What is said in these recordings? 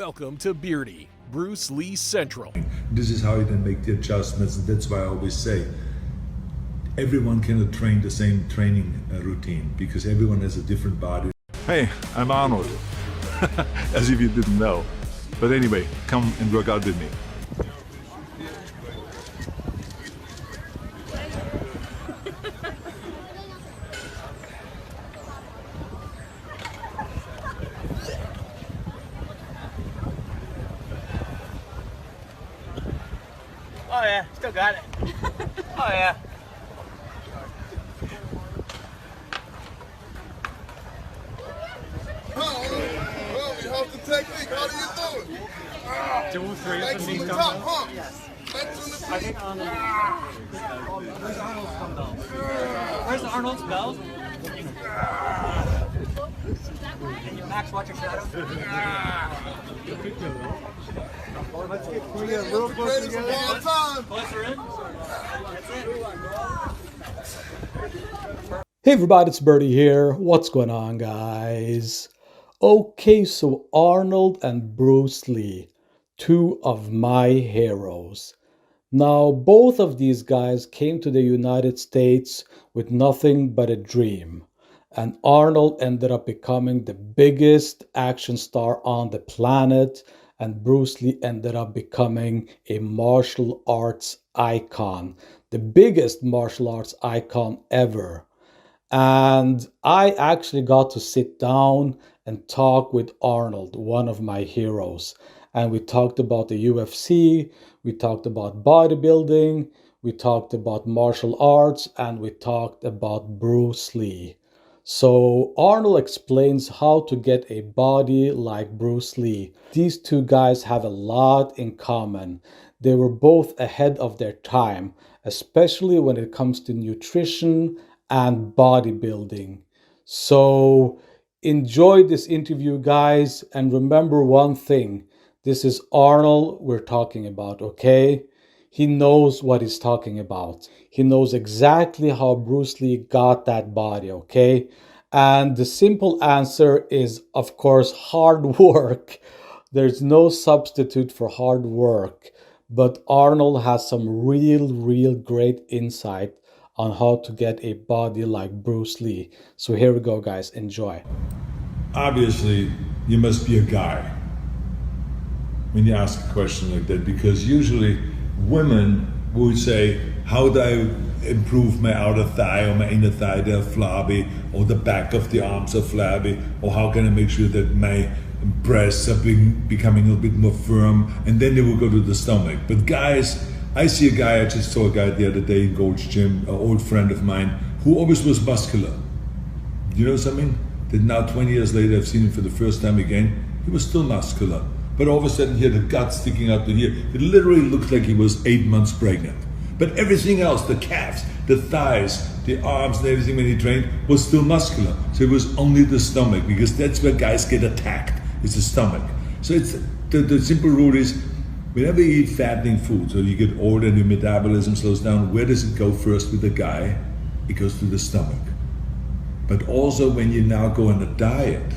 Welcome to Beardy, Bruce Lee Central. This is how you then make the adjustments, and that's why I always say everyone cannot train the same training routine because everyone has a different body. Hey, I'm Arnold. As if you didn't know. But anyway, come and work out with me. Oh yeah, still got it. Oh yeah. How's the technique? How do you do it? 2, 3 Legs for on me the dumbbell. top, huh? Yes. Legs on the feet. I think Arnold. Where's Arnold's dumbbell? Where's Arnold's bell? Can you max watch your shadow? Let's get a little closer together. Closer in. That's it. Hey everybody, it's Birdie here. What's going on, guys? Okay, so Arnold and Bruce Lee, two of my heroes. Now, both of these guys came to the United States with nothing but a dream. And Arnold ended up becoming the biggest action star on the planet. And Bruce Lee ended up becoming a martial arts icon, the biggest martial arts icon ever. And I actually got to sit down and talk with Arnold, one of my heroes. And we talked about the UFC, we talked about bodybuilding, we talked about martial arts, and we talked about Bruce Lee. So Arnold explains how to get a body like Bruce Lee. These two guys have a lot in common. They were both ahead of their time, especially when it comes to nutrition and bodybuilding. So enjoy this interview, guys, and remember one thing. This is Arnold we're talking about, okay? He knows what he's talking about. He knows exactly how Bruce Lee got that body, okay? And the simple answer is, of course, hard work. There's no substitute for hard work. But Arnold has some real great insight on how to get a body like Bruce Lee. So here we go, guys. Enjoy. Obviously, you must be a guy when you ask a question like that, because usually women would say, how do I improve my outer thigh or my inner thigh? They're flabby, or the back of the arms are flabby, or how can I make sure that my breasts are becoming a little bit more firm? And then they will go to the stomach. But guys, I see a guy, I just saw a guy the other day in Gold's Gym, an old friend of mine, who always was muscular. You know something? That now 20 years later, I've seen him for the first time again, he was still muscular. But all of a sudden he had the gut sticking out to here. It literally looked like he was 8 months pregnant. But everything else, the calves, the thighs, the arms and everything when he trained was still muscular. So it was only the stomach, because that's where guys get attacked, it's the stomach. So it's the simple rule is, whenever you eat fattening foods or you get older and your metabolism slows down, where does it go first with the guy? It goes to the stomach. But also when you now go on a diet,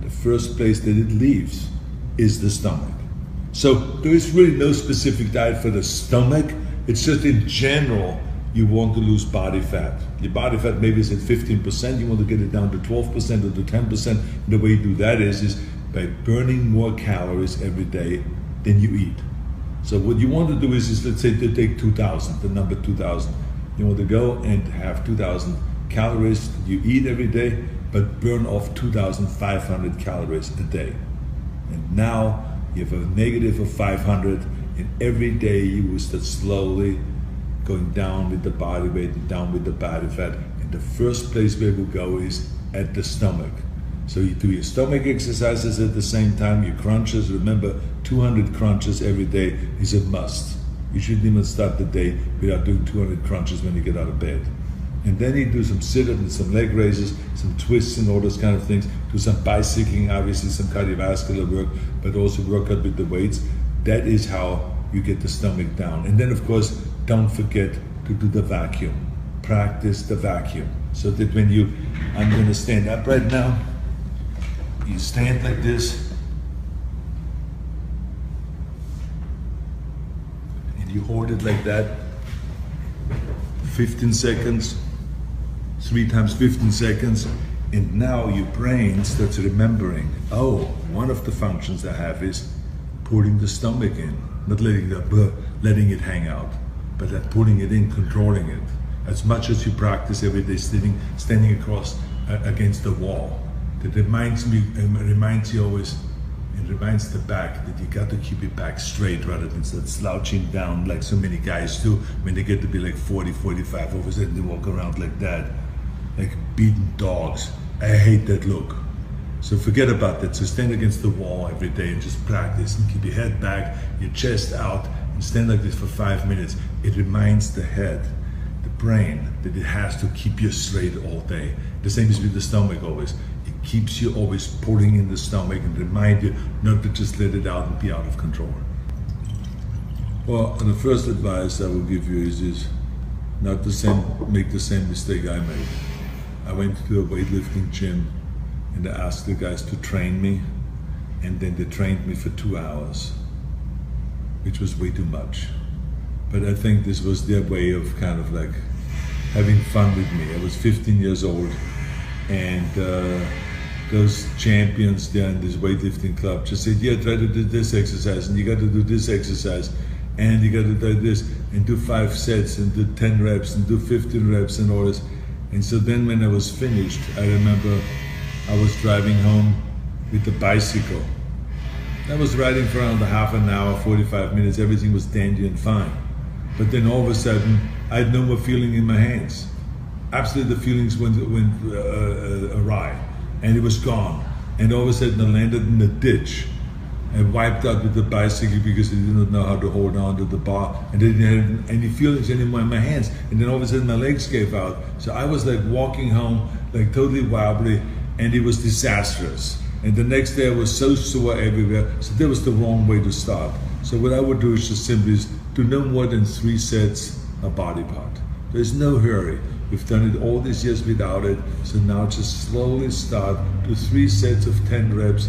the first place that it leaves is the stomach. So there is really no specific diet for the stomach. It's just in general, you want to lose body fat. Your body fat maybe is at 15%, you want to get it down to 12% or to 10%. And the way you do that is by burning more calories every day than you eat. So what you want to do is let's say to take 2,000, the number 2,000. You want to go and have 2,000 calories you eat every day, but burn off 2,500 calories a day. And now you have a negative of 500, and every day you will start slowly going down with the body weight and down with the body fat. And the first place where we go is at the stomach. So you do your stomach exercises at the same time, your crunches. Remember, 200 crunches every day is a must. You shouldn't even start the day without doing 200 crunches when you get out of bed. And then you do some sit-ups and some leg raises, some twists and all those kind of things. Do some bicycling, obviously some cardiovascular work, but also work out with the weights. That is how you get the stomach down. And then of course, don't forget to do the vacuum. Practice the vacuum. So that when I'm gonna stand up right now, you stand like this, You hold it like that, 15 seconds, 3 times 15 seconds, and now your brain starts remembering, oh, one of the functions I have is pulling the stomach in, not letting it hang out, but pulling it in, controlling it. As much as you practice every day standing across against the wall. That reminds you always, it reminds the back that you got to keep your back straight rather than start slouching down like so many guys do when they get to be like 40, 45, all of a sudden they walk around like that, like beaten dogs. I hate that look. So forget about that. So stand against the wall every day and just practice and keep your head back, your chest out, and stand like this for 5 minutes. It reminds the head, the brain, that it has to keep you straight all day. The same is with the stomach always. It keeps you always pulling in the stomach and remind you not to just let it out and be out of control. Well, the first advice I will give you is not to make the same mistake I made. I went to a weightlifting gym and I asked the guys to train me, and then they trained me for 2 hours, which was way too much. But I think this was their way of kind of like having fun with me. I was 15 years old, and those champions there in this weightlifting club just said, yeah, try to do this exercise, and you got to do this exercise, and you got to do this, and do 5 sets, and do 10 reps, and do 15 reps, and all this. And so then when I was finished, I remember I was driving home with the bicycle. I was riding for around half an hour, 45 minutes, everything was dandy and fine. But then all of a sudden, I had no more feeling in my hands. Absolutely, the feelings went awry, and it was gone. And all of a sudden, I landed in a ditch and wiped out with the bicycle because I didn't know how to hold on to the bar, and I didn't have any feelings anymore in my hands. And then all of a sudden, my legs gave out. So I was like walking home, like totally wobbly, and it was disastrous. And the next day, I was so sore everywhere. So that was the wrong way to start. So what I would do is just simply do no more than 3 sets a body part. There's no hurry. We've done it all these years without it, so now just slowly start to 3 sets of 10 reps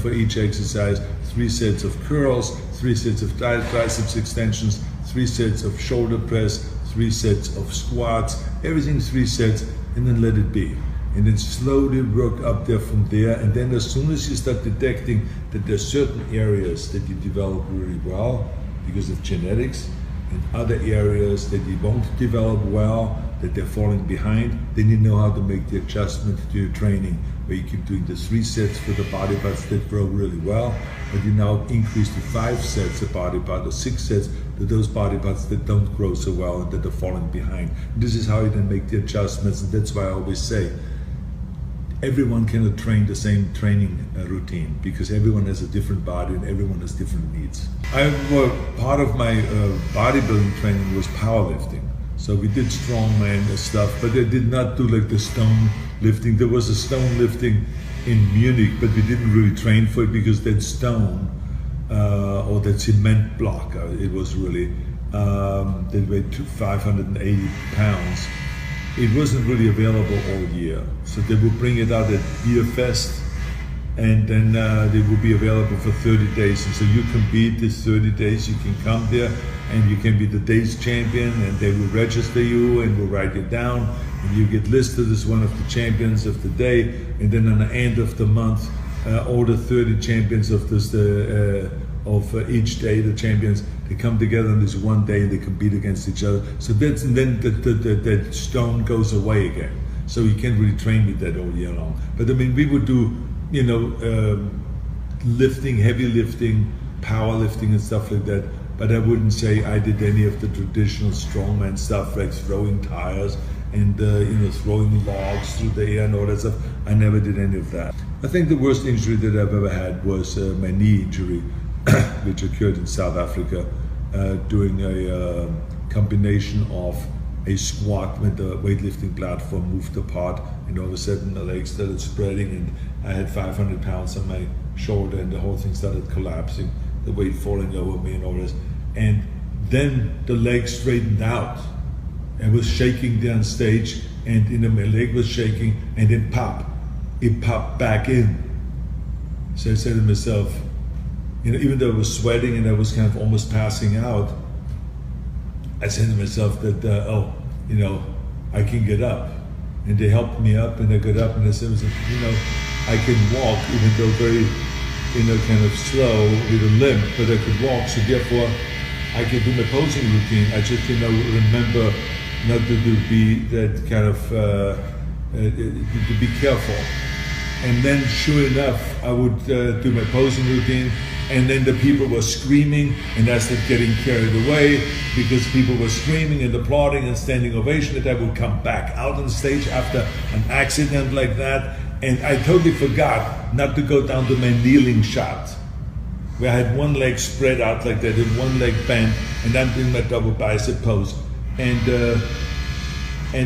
for each exercise, 3 sets of curls, 3 sets of triceps extensions, 3 sets of shoulder press, 3 sets of squats, everything 3 sets, and then let it be. And then slowly work up there from there, and then as soon as you start detecting that there's certain areas that you develop really well because of genetics, and other areas that you won't develop well, that they're falling behind, then you know how to make the adjustment to your training, where you keep doing the 3 sets for the body parts that grow really well, but you now increase to 5 sets of body part, or 6 sets to those body parts that don't grow so well and that are falling behind. This is how you then make the adjustments, and that's why I always say, everyone cannot train the same training routine, because everyone has a different body and everyone has different needs. Part of my bodybuilding training was powerlifting. So we did strongman stuff, but I did not do like the stone lifting. There was a stone lifting in Munich, but we didn't really train for it because that stone or that cement block, it was really, that weighed 580 pounds. It wasn't really available all year. So they would bring it out at Beer Fest, and then they will be available for 30 days. And so you can beat this 30 days, you can come there and you can be the day's champion, and they will register you and will write you down, and you get listed as one of the champions of the day. And then on the end of the month, all the 30 champions of this, each day, the champions, they come together on this one day and they compete against each other. So that's, and then that stone goes away again. So you can't really train with that all year long. But I mean, we would do, you know, lifting, heavy lifting, power lifting and stuff like that. But I wouldn't say I did any of the traditional strongman stuff, like throwing tires and you know, throwing logs through the air and all that stuff. I never did any of that. I think the worst injury that I've ever had was my knee injury, which occurred in South Africa doing a combination of a squat when the weightlifting platform moved apart, and all of a sudden the legs started spreading, and I had 500 pounds on my shoulder, and the whole thing started collapsing, the weight falling over me and all this. And then the leg straightened out. I was shaking there on stage, and you know, my leg was shaking, and then pop, it popped back in. So I said to myself, you know, even though I was sweating and I was kind of almost passing out, I said to myself that, I can get up. And they helped me up, and I got up, and I said, I can walk, even though very, kind of slow, with a limp, but I could walk, so therefore I can do my posing routine. I just, remember not to be that kind of, to be careful. And then, sure enough, I would do my posing routine, and then the people were screaming, and I started getting carried away because people were screaming and applauding and standing ovation, that I would come back out on stage after an accident like that. And I totally forgot not to go down to my kneeling shot, where I had one leg spread out like that and one leg bent, and I'm doing my double bicep pose. And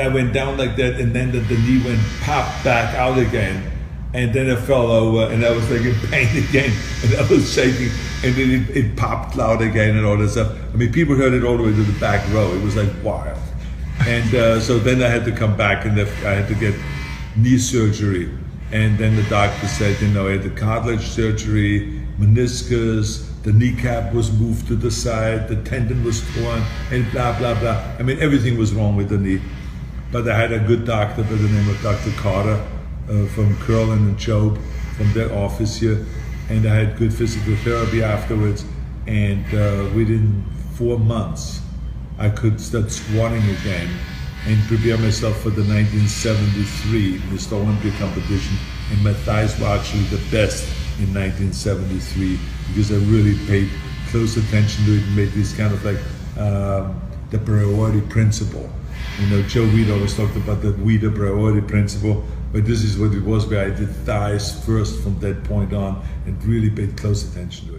I went down like that, and then the knee went pop back out again. And then I fell over, and I was like in pain again, and I was shaking, and then it popped loud again and all that stuff. I mean, people heard it all the way to the back row. It was like wild. And so then I had to come back, and I had to get knee surgery. And then the doctor said, I had the cartilage surgery, meniscus, the kneecap was moved to the side, the tendon was torn, and blah, blah, blah. I mean, everything was wrong with the knee. But I had a good doctor by the name of Dr. Carter, from 𝘽𝙧𝙪 and 𝘽𝙧𝙪, from their office here, and I had good physical therapy afterwards, and within 4 months I could start squatting again and prepare myself for the 1973 Mr. Olympia competition, and my thighs were actually the best in 1973 because I really paid close attention to it and made this kind of like the priority principle. Joe Weed always talked about the Weeder priority principle, but this is what it was, where I did thighs first from that point on and really paid close attention to it.